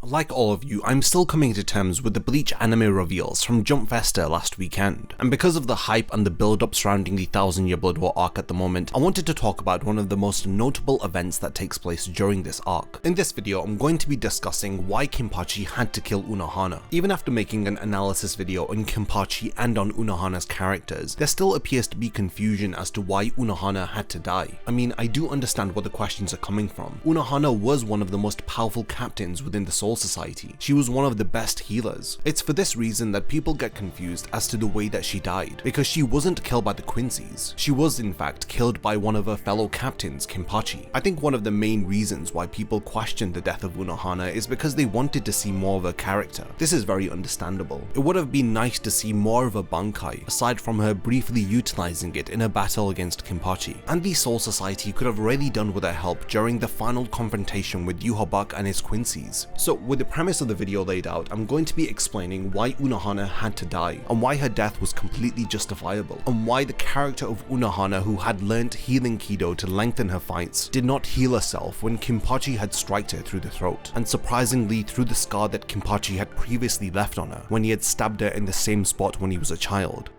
Like all of you, I'm still coming to terms with the Bleach anime reveals from Jump Festa last weekend, and because of the hype and the build-up surrounding the 1000 Year Blood War arc at the moment, I wanted to talk about one of the most notable events that takes place during this arc. In this video, I'm going to be discussing why Kenpachi had to kill Unohana. Even after making an analysis video on Kenpachi and on Unohana's characters, there still appears to be confusion as to why Unohana had to die. I mean, I do understand where the questions are coming from. Unohana was one of the most powerful captains within the Soul Society. She was one of the best healers. It's for this reason that people get confused as to the way that she died, because she wasn't killed by the Quincy's. She was in fact killed by one of her fellow captains, Kenpachi. I think one of the main reasons why people question the death of Unohana is because they wanted to see more of her character. This is very understandable. It would have been nice to see more of her Bankai, aside from her briefly utilizing it in a battle against Kenpachi. And the Soul Society could have really done with her help during the final confrontation with Yhwach and his Quincy's. So with the premise of the video laid out, I'm going to be explaining why Unohana had to die, and why her death was completely justifiable, and why the character of Unohana, who had learnt healing Kido to lengthen her fights, did not heal herself when Kenpachi had struck her through the throat, and surprisingly through the scar that Kenpachi had previously left on her when he had stabbed her in the same spot when he was a child.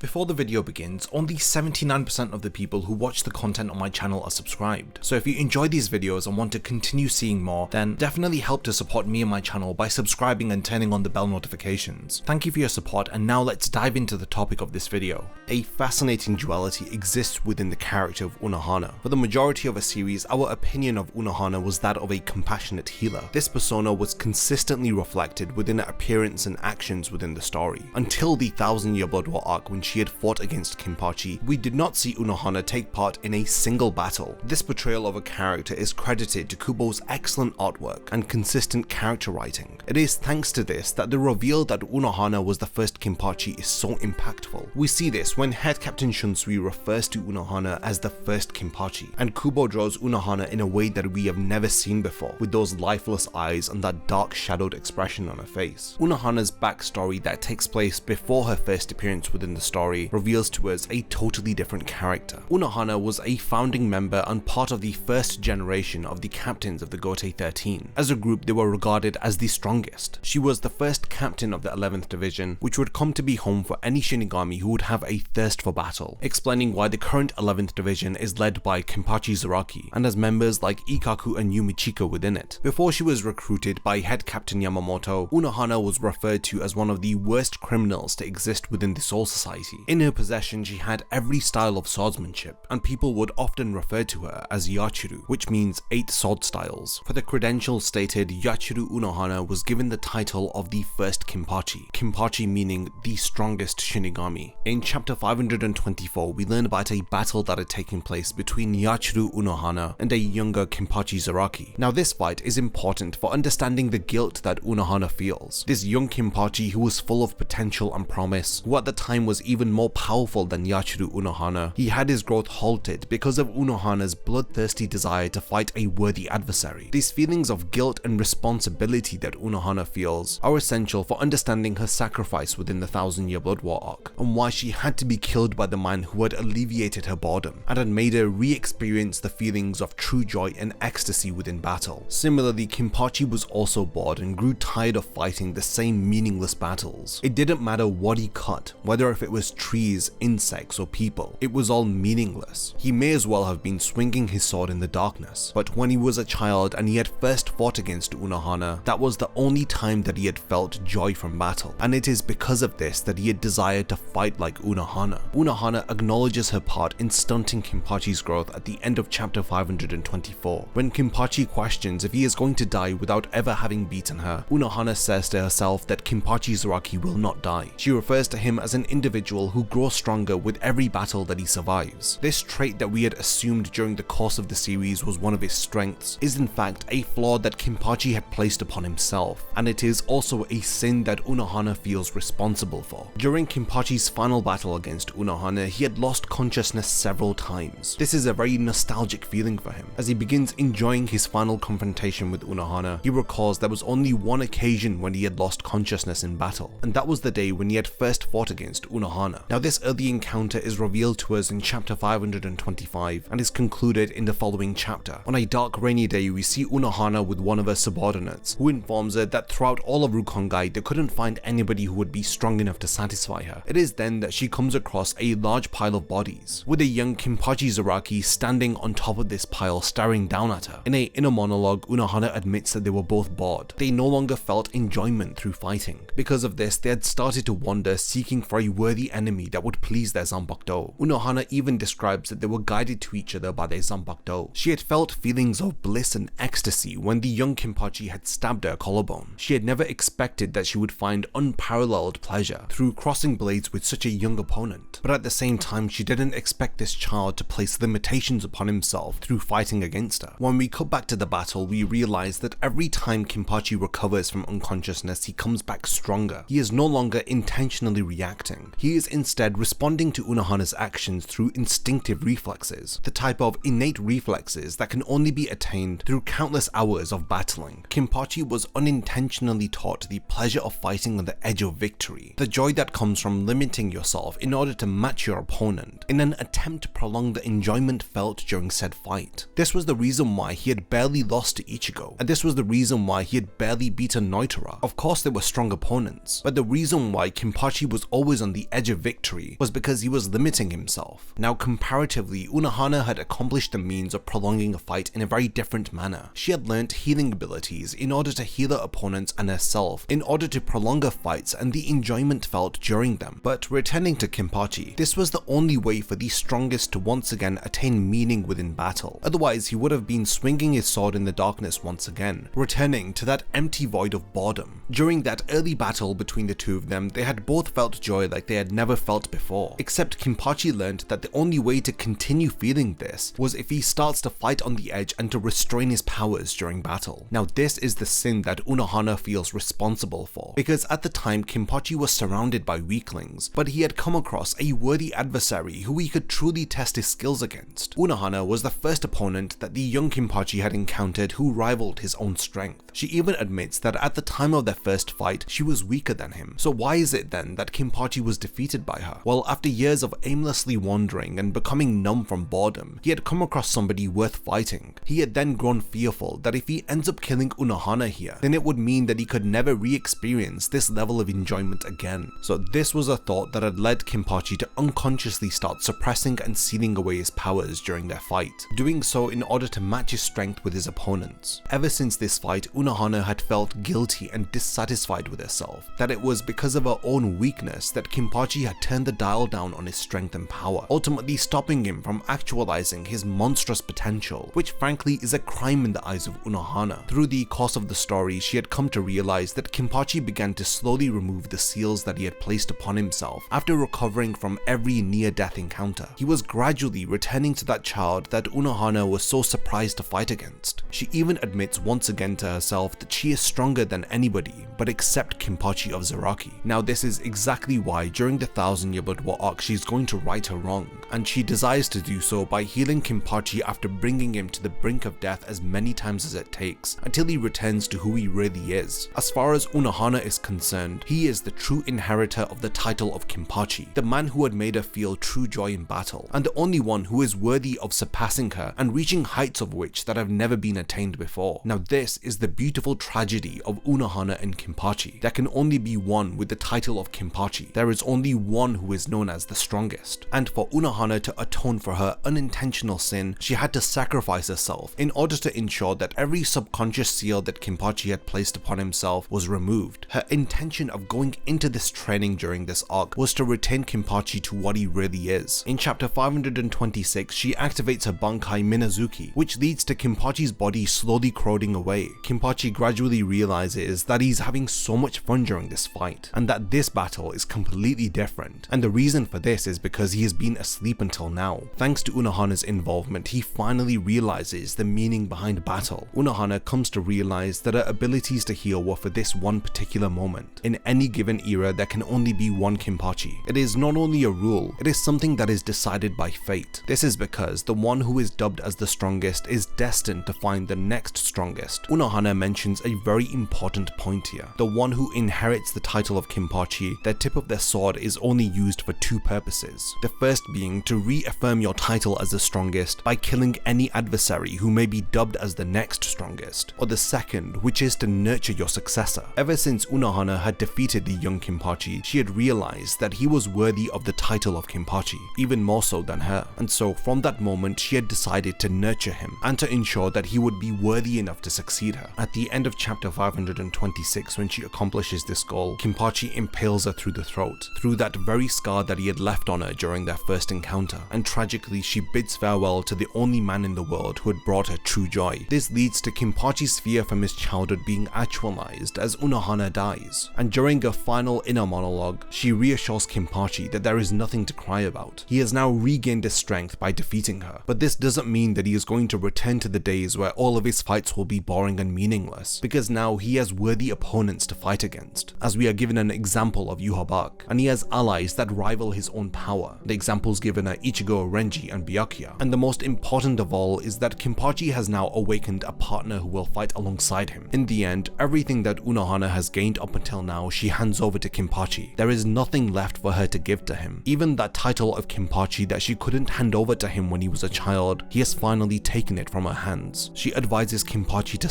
Before the video begins, only 79% of the people who watch the content on my channel are subscribed. So if you enjoy these videos and want to continue seeing more, then definitely help to support me and my channel by subscribing and turning on the bell notifications. Thank you for your support, and now let's dive into the topic of this video. A fascinating duality exists within the character of Unohana. For the majority of a series, our opinion of Unohana was that of a compassionate healer. This persona was consistently reflected within her appearance and actions within the story. Until the 1000 Year Blood War arc, when she had fought against Kenpachi, we did not see Unohana take part in a single battle. This portrayal of a character is credited to Kubo's excellent artwork and consistent character writing. It is thanks to this that the reveal that Unohana was the first Kenpachi is so impactful. We see this when Head Captain Shunsui refers to Unohana as the first Kenpachi, and Kubo draws Unohana in a way that we have never seen before, with those lifeless eyes and that dark shadowed expression on her face. Unohana's backstory that takes place before her first appearance within the story reveals to us a totally different character. Unohana was a founding member and part of the first generation of the captains of the Gotei 13. As a group, they were regarded as the strongest. She was the first captain of the 11th Division, which would come to be home for any Shinigami who would have a thirst for battle, explaining why the current 11th Division is led by Kenpachi Zaraki, and has members like Ikkaku and Yumichika within it. Before she was recruited by Head Captain Yamamoto, Unohana was referred to as one of the worst criminals to exist within the Soul Society. In her possession, she had every style of swordsmanship, and people would often refer to her as Yachiru, which means 8 sword styles. For the credentials stated, Yachiru Unohana was given the title of the first Kenpachi, Kenpachi meaning the strongest Shinigami. In chapter 524, we learn about a battle that had taken place between Yachiru Unohana and a younger Kenpachi Zaraki. Now this fight is important for understanding the guilt that Unohana feels. This young Kenpachi, who was full of potential and promise, who at the time was even more powerful than Yachiru Unohana, he had his growth halted because of Unohana's bloodthirsty desire to fight a worthy adversary. These feelings of guilt and responsibility that Unohana feels are essential for understanding her sacrifice within the 1000 Year Blood War arc, and why she had to be killed by the man who had alleviated her boredom and had made her re-experience the feelings of true joy and ecstasy within battle. Similarly, Kenpachi was also bored and grew tired of fighting the same meaningless battles. It didn't matter what he cut, whether if it was trees, insects, or people. It was all meaningless. He may as well have been swinging his sword in the darkness. But when he was a child and he had first fought against Unohana, that was the only time that he had felt joy from battle. And it is because of this that he had desired to fight like Unohana. Unohana acknowledges her part in stunting Kenpachi's growth at the end of chapter 524. When Kenpachi questions if he is going to die without ever having beaten her, Unohana says to herself that Kenpachi Zaraki will not die. She refers to him as an individual who grows stronger with every battle that he survives. This trait that we had assumed during the course of the series was one of his strengths is in fact a flaw that Kenpachi had placed upon himself, and it is also a sin that Unohana feels responsible for. During Kenpachi's final battle against Unohana, he had lost consciousness several times. This is a very nostalgic feeling for him. As he begins enjoying his final confrontation with Unohana, he recalls there was only one occasion when he had lost consciousness in battle, and that was the day when he had first fought against Unohana. Unohana. Now this early encounter is revealed to us in chapter 525 and is concluded in the following chapter. On a dark rainy day, we see Unohana with one of her subordinates, who informs her that throughout all of Rukongai they couldn't find anybody who would be strong enough to satisfy her. It is then that she comes across a large pile of bodies, with a young Kenpachi Zaraki standing on top of this pile staring down at her. In a inner monologue, Unohana admits that they were both bored. They no longer felt enjoyment through fighting. Because of this, they had started to wander, seeking for a worthy enemy that would please their Zanbakudo. Unohana even describes that they were guided to each other by their Zanbakudo. She had felt feelings of bliss and ecstasy when the young Kenpachi had stabbed her collarbone. She had never expected that she would find unparalleled pleasure through crossing blades with such a young opponent. But at the same time, she didn't expect this child to place limitations upon himself through fighting against her. When we cut back to the battle, we realize that every time Kenpachi recovers from unconsciousness, he comes back stronger. He is no longer intentionally reacting. He is instead responding to Unohana's actions through instinctive reflexes, the type of innate reflexes that can only be attained through countless hours of battling. Kenpachi was unintentionally taught the pleasure of fighting on the edge of victory, the joy that comes from limiting yourself in order to match your opponent, in an attempt to prolong the enjoyment felt during said fight. This was the reason why he had barely lost to Ichigo, and this was the reason why he had barely beaten Noitara. Of course they were strong opponents, but the reason why Kenpachi was always on the edge of victory was because he was limiting himself. Now comparatively, Unohana had accomplished the means of prolonging a fight in a very different manner. She had learnt healing abilities in order to heal her opponents and herself, in order to prolong her fights and the enjoyment felt during them. But returning to Kenpachi, this was the only way for the strongest to once again attain meaning within battle. Otherwise, he would have been swinging his sword in the darkness once again, returning to that empty void of boredom. During that early battle between the two of them, they had both felt joy like they had never felt before, except Kenpachi learned that the only way to continue feeling this was if he starts to fight on the edge and to restrain his powers during battle. Now this is the sin that Unohana feels responsible for, because at the time Kenpachi was surrounded by weaklings, but he had come across a worthy adversary who he could truly test his skills against. Unohana was the first opponent that the young Kenpachi had encountered who rivaled his own strength. She even admits that at the time of their first fight, she was weaker than him. So why is it then that Kenpachi was defeated by her? Well, after years of aimlessly wandering and becoming numb from boredom, he had come across somebody worth fighting. He had then grown fearful that if he ends up killing Unohana here, then it would mean that he could never re-experience this level of enjoyment again. So this was a thought that had led Kenpachi to unconsciously start suppressing and sealing away his powers during their fight, doing so in order to match his strength with his opponents. Ever since this fight, Unohana had felt guilty and dissatisfied with herself, that it was because of her own weakness that Kenpachi had turned the dial down on his strength and power, ultimately stopping him from actualizing his monstrous potential, which frankly is a crime in the eyes of Unohana. Through the course of the story, she had come to realize that Kenpachi began to slowly remove the seals that he had placed upon himself after recovering from every near-death encounter. He was gradually returning to that child that Unohana was so surprised to fight against. She even admits once again to herself that she is stronger than anybody but except Kenpachi of Zaraki. Now this is exactly why during the 1000-year Blood War arc she's going to right her wrong, and she desires to do so by healing Kenpachi after bringing him to the brink of death as many times as it takes, until he returns to who he really is. As far as Unohana is concerned, he is the true inheritor of the title of Kenpachi, the man who had made her feel true joy in battle, and the only one who is worthy of surpassing her and reaching heights of which that have never been attained before. Now this is the beautiful tragedy of Unohana and Kenpachi. There can only be one with the title of Kenpachi. There is only one who is known as the strongest. And for Unohana to atone for her unintentional sin, she had to sacrifice herself in order to ensure that every subconscious seal that Kenpachi had placed upon himself was removed. Her intention of going into this training during this arc was to retain Kenpachi to what he really is. In chapter 526, she activates her Bankai Minazuki, which leads to Kenpachi's body slowly corroding away. Kenpachi gradually realizes that he's having so much fun during this fight, and that this battle is completely different. And the reason for this is because he has been asleep asleep until now. Thanks to Unohana's involvement, he finally realizes the meaning behind battle. Unohana comes to realize that her abilities to heal were for this one particular moment. In any given era, there can only be one Kenpachi. It is not only a rule, it is something that is decided by fate. This is because the one who is dubbed as the strongest is destined to find the next strongest. Unohana mentions a very important point here. The one who inherits the title of Kenpachi, the tip of their sword is only used for two purposes. The first being to reaffirm your title as the strongest by killing any adversary who may be dubbed as the next strongest, or the second, which is to nurture your successor. Ever since Unohana had defeated the young Kenpachi, she had realized that he was worthy of the title of Kenpachi, even more so than her, and so from that moment she had decided to nurture him and to ensure that he would be worthy enough to succeed her. At the end of chapter 526, when she accomplishes this goal, Kenpachi impales her through the throat, through that very scar that he had left on her during their first encounter, and tragically she bids farewell to the only man in the world who had brought her true joy. This leads to Kenpachi's fear from his childhood being actualized as Unohana dies, and during her final inner monologue, she reassures Kenpachi that there is nothing to cry about. He has now regained his strength by defeating her, but this doesn't mean that he is going to return to the days where all of his fights will be boring and meaningless, because now he has worthy opponents to fight against, as we are given an example of Yhwach, and he has allies that rival his own power. The examples given are Ichigo, Renji, and Byakuya, and the most important of all is that Kenpachi has now awakened a partner who will fight alongside him. In the end, everything that Unohana has gained up until now she hands over to Kenpachi. There is nothing left for her to give to him. Even that title of Kenpachi that she couldn't hand over to him when he was a child, he has finally taken it from her hands. She advises Kenpachi to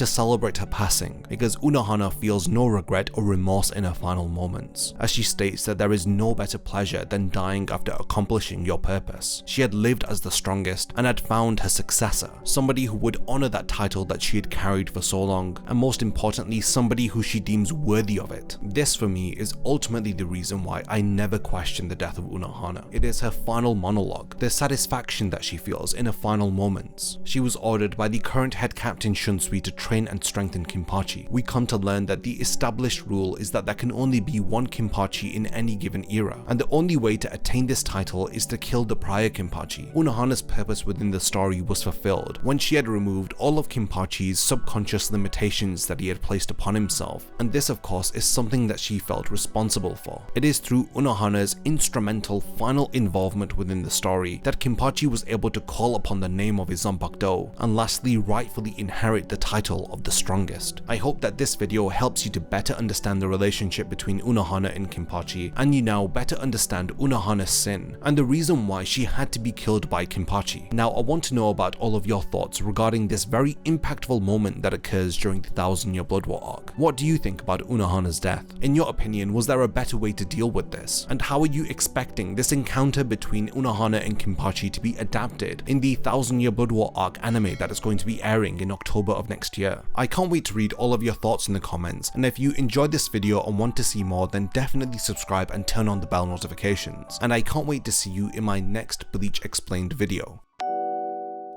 celebrate her passing, because Unohana feels no regret or remorse in her final moments, as she states that there is no better pleasure than dying after accomplishing your purpose. She had lived as the strongest and had found her successor, somebody who would honor that title that she had carried for so long, and most importantly, somebody who she deems worthy of it. This for me is ultimately the reason why I never question the death of Unohana. It is her final monologue, the satisfaction that she feels in her final moments. She was ordered by the current head captain Shunsui to train and strengthen Kenpachi. We come to learn that the established rule is that there can only be one Kenpachi in any given era, and the only way to attain this title is to kill the prior Kenpachi. Unohana's purpose within the story was fulfilled when she had removed all of Kenpachi's subconscious limitations that he had placed upon himself, and this of course is something that she felt responsible for. It is through Unohana's instrumental final involvement within the story that Kenpachi was able to call upon the name of his Zanpakuto and lastly rightfully inherit the title of the strongest. I hope that this video helps you to better understand the relationship between Unohana and Kenpachi, and you now better understand Unohana's sin and the reason why she had to be killed by Kenpachi. Now I want to know about all of your thoughts regarding this very impactful moment that occurs during the 1000-year Blood War arc. What do you think about Unohana's death? In your opinion, was there a better way to deal with this? And how are you expecting this encounter between Unohana and Kenpachi to be adapted in the 1000-year Blood War arc anime that is going to be airing in October of next year? I can't wait to read all of your thoughts in the comments, and if you enjoyed this video and want to see more, then definitely subscribe and turn on the bell notifications, and I can't wait to see you in my next Bleach Explained video.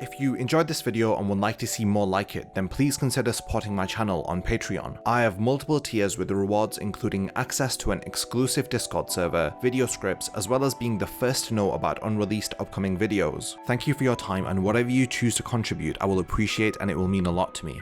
If you enjoyed this video and would like to see more like it, then please consider supporting my channel on Patreon. I have multiple tiers with rewards including access to an exclusive Discord server, video scripts, as well as being the first to know about unreleased upcoming videos. Thank you for your time, and whatever you choose to contribute I will appreciate, and it will mean a lot to me.